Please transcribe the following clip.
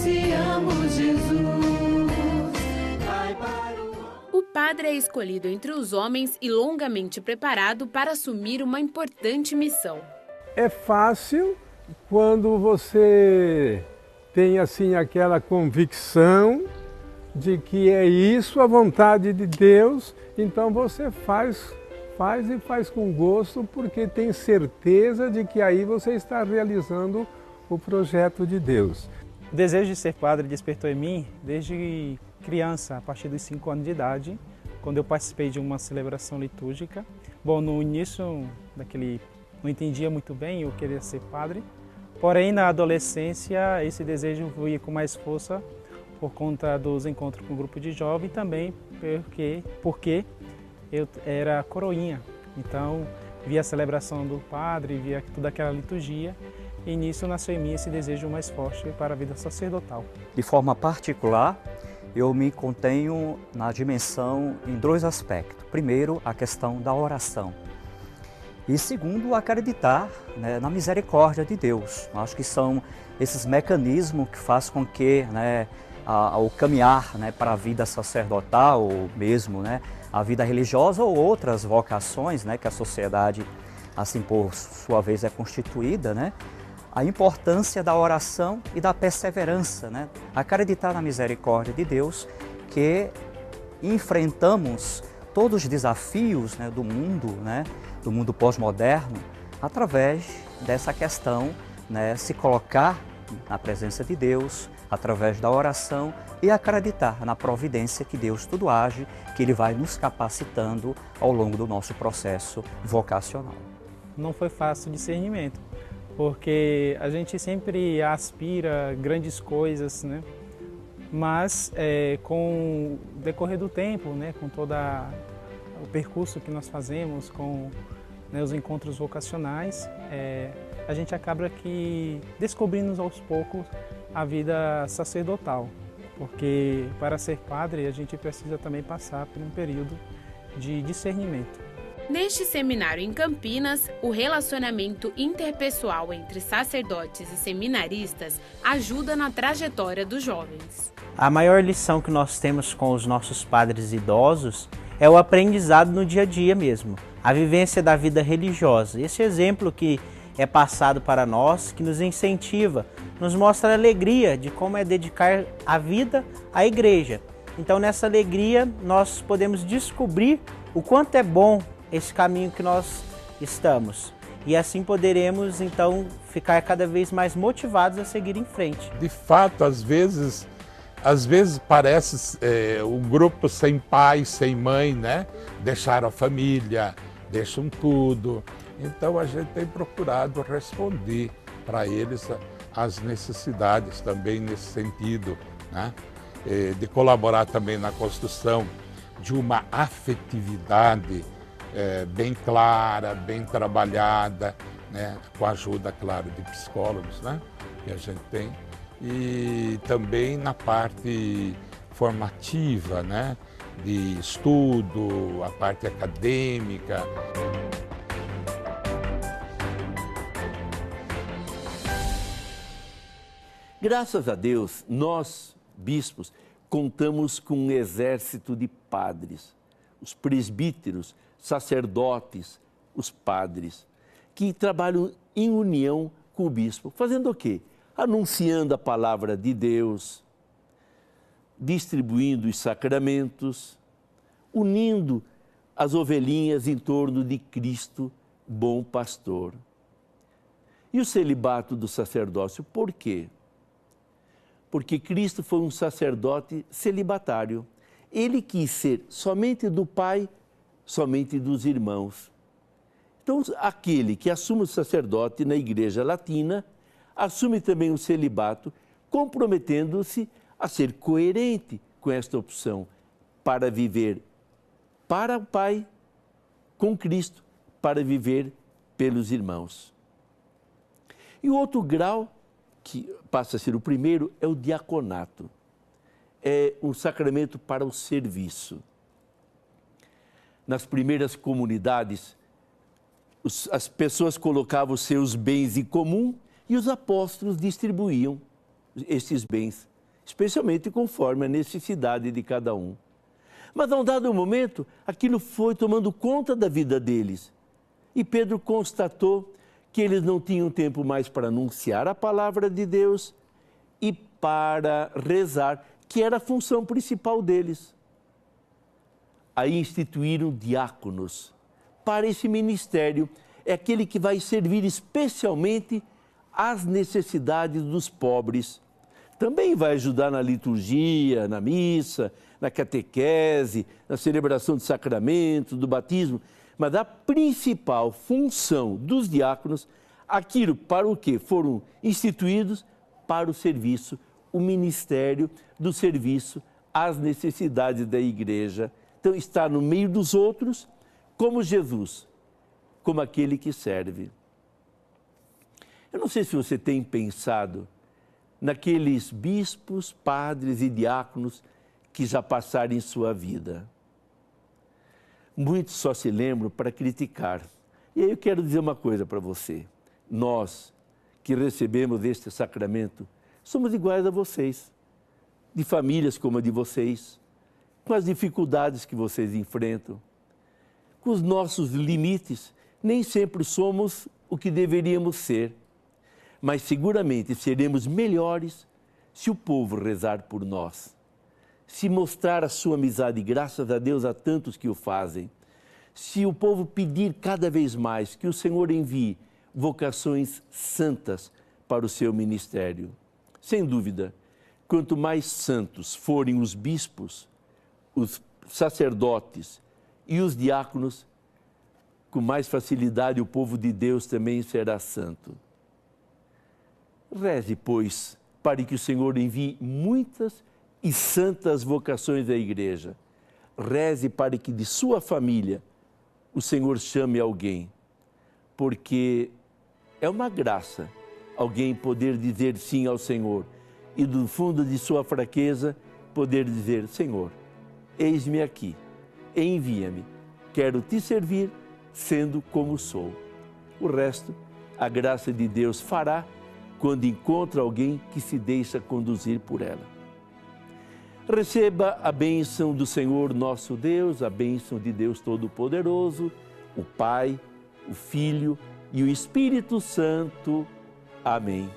anunciamos Jesus. Vai para O padre é escolhido entre os homens e longamente preparado para assumir uma importante missão. É fácil quando você tem assim aquela convicção de que é isso a vontade de Deus, então você faz com gosto, porque tem certeza de que aí você está realizando o projeto de Deus. O desejo de ser padre despertou em mim desde criança, a partir dos 5 anos de idade, quando eu participei de uma celebração litúrgica. Bom, no início não entendia muito bem, eu queria ser padre, porém na adolescência esse desejo veio com mais força por conta dos encontros com o grupo de jovens e também porque eu era coroinha, então via a celebração do padre, via toda aquela liturgia, e nisso nasceu em mim esse desejo mais forte para a vida sacerdotal. De forma particular, eu me contenho na dimensão em 2 aspectos. Primeiro, a questão da oração. E segundo, acreditar, né, na misericórdia de Deus. Acho que são esses mecanismos que fazem com que, né, ao caminhar, né, para a vida sacerdotal, ou mesmo, né, a vida religiosa ou outras vocações, né, que a sociedade, assim por sua vez, é constituída, né, a importância da oração e da perseverança, né, acreditar na misericórdia de Deus, que enfrentamos todos os desafios, né, do mundo pós-moderno, através dessa questão, né, se colocar na presença de Deus, através da oração e acreditar na providência que Deus tudo age, que Ele vai nos capacitando ao longo do nosso processo vocacional. Não foi fácil o discernimento, porque a gente sempre aspira grandes coisas, né? Mas com o decorrer do tempo, né, com todo o percurso que nós fazemos, com, né, os encontros vocacionais, a gente acaba descobrindo aos poucos a vida sacerdotal, porque para ser padre a gente precisa também passar por um período de discernimento. Neste seminário em Campinas, o relacionamento interpessoal entre sacerdotes e seminaristas ajuda na trajetória dos jovens. A maior lição que nós temos com os nossos padres idosos é o aprendizado no dia a dia mesmo, a vivência da vida religiosa. Esse exemplo que é passado para nós, que nos incentiva, nos mostra a alegria de como é dedicar a vida à igreja. Então, nessa alegria, nós podemos descobrir o quanto é bom esse caminho que nós estamos. E assim poderemos, então, ficar cada vez mais motivados a seguir em frente. De fato, às vezes parece um grupo sem pai, sem mãe, né? Deixaram a família, deixam tudo. Então a gente tem procurado responder para eles as necessidades também nesse sentido, né? De colaborar também na construção de uma afetividade bem clara, bem trabalhada, né? Com a ajuda, claro, de psicólogos, né? Que a gente tem. E também na parte formativa, né? De estudo, a parte acadêmica. Graças a Deus, nós, bispos, contamos com um exército de padres, os presbíteros, sacerdotes, os padres, que trabalham em união com o bispo. Fazendo o quê? Anunciando a palavra de Deus, distribuindo os sacramentos, unindo as ovelhinhas em torno de Cristo, bom pastor. E o celibato do sacerdócio, por quê? Porque Cristo foi um sacerdote celibatário. Ele quis ser somente do Pai, somente dos irmãos. Então, aquele que assume o sacerdote na Igreja Latina, assume também o celibato, comprometendo-se a ser coerente com esta opção, para viver para o Pai, com Cristo, para viver pelos irmãos. E o outro grau, que passa a ser o primeiro, é o diaconato. É um sacramento para o serviço. Nas primeiras comunidades, as pessoas colocavam os seus bens em comum e os apóstolos distribuíam esses bens especialmente conforme a necessidade de cada um. Mas a um dado momento, aquilo foi tomando conta da vida deles. E Pedro constatou que eles não tinham tempo mais para anunciar a palavra de Deus e para rezar, que era a função principal deles. Aí instituíram diáconos para esse ministério. É aquele que vai servir especialmente às necessidades dos pobres. Também vai ajudar na liturgia, na missa, na catequese, na celebração de sacramentos, do batismo. Mas a principal função dos diáconos, aquilo para o que foram instituídos, para o serviço, o ministério do serviço às necessidades da igreja. Então, está no meio dos outros, como Jesus, como aquele que serve. Eu não sei se você tem pensado naqueles bispos, padres e diáconos que já passaram em sua vida. Muitos só se lembram para criticar. E aí eu quero dizer uma coisa para você. Nós que recebemos este sacramento, somos iguais a vocês, de famílias como a de vocês, com as dificuldades que vocês enfrentam, com os nossos limites. Nem sempre somos o que deveríamos ser, mas seguramente seremos melhores se o povo rezar por nós, se mostrar a sua amizade, graças a Deus a tantos que o fazem, se o povo pedir cada vez mais que o Senhor envie vocações santas para o seu ministério. Sem dúvida, quanto mais santos forem os bispos, os sacerdotes e os diáconos, com mais facilidade o povo de Deus também será santo. Reze, pois, para que o Senhor envie muitas e santas vocações à igreja. Reze para que de sua família o Senhor chame alguém, porque é uma graça alguém poder dizer sim ao Senhor e do fundo de sua fraqueza poder dizer: Senhor, eis-me aqui, envia-me, quero te servir sendo como sou. O resto, a graça de Deus fará quando encontra alguém que se deixa conduzir por ela. Receba a bênção do Senhor nosso Deus, a bênção de Deus Todo-Poderoso, o Pai, o Filho e o Espírito Santo. Amém.